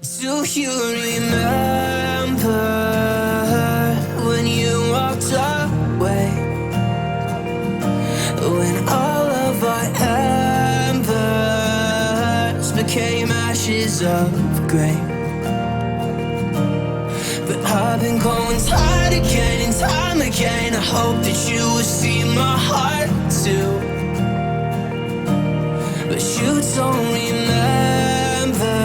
Do you remember when you walked away? When all of our embers became ashes of grey. But I've been going tired again and time again. I hope that you will see my heart too. But you don't remember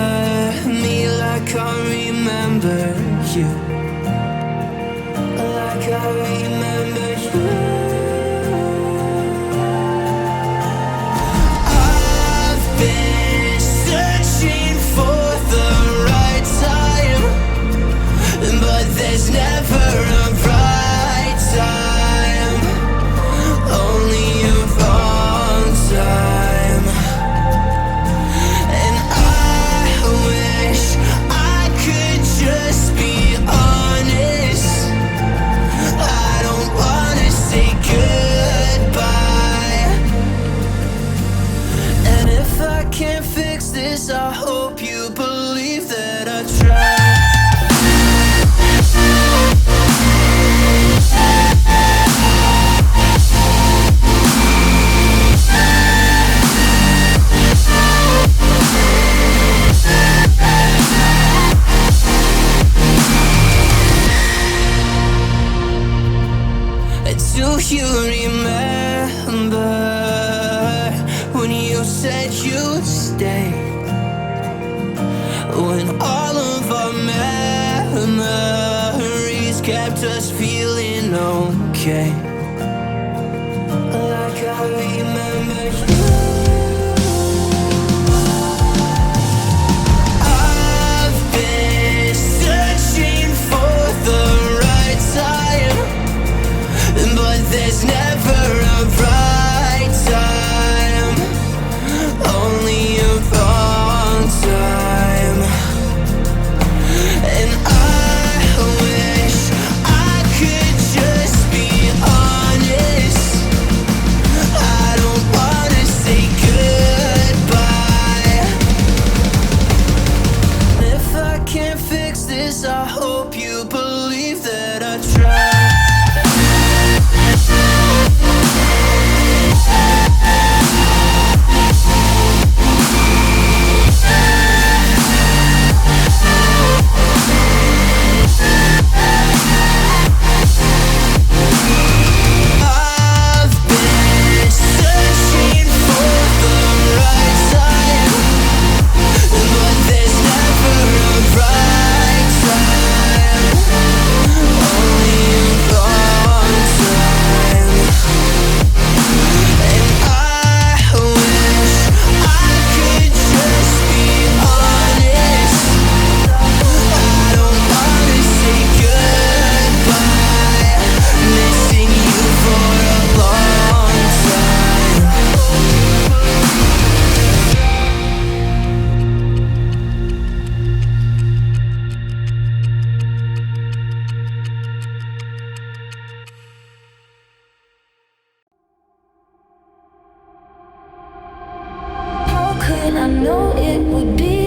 me like I remember you. Like I remember you. I've been searching for the right time, but there's never a right time, only a wrong time. And I wish I could just be honest. I don't wanna say goodbye. And if I can't fix this, I hope you believe that I tried. Do you remember when you said you'd stay? When all of our memories kept us feeling okay. Like I remember you. I've been searching for the right time, but there's never a right time, only a wrong time. And I wish I could just be honest. I don't wanna say goodbye. If I can't fix this, I hope you believe that I tried. I've been searching for the right time, but there's never a right time, only a wrong time. And I wish I could just be honest. I don't wanna say goodbye. Missing you for a long time. How could I know it would be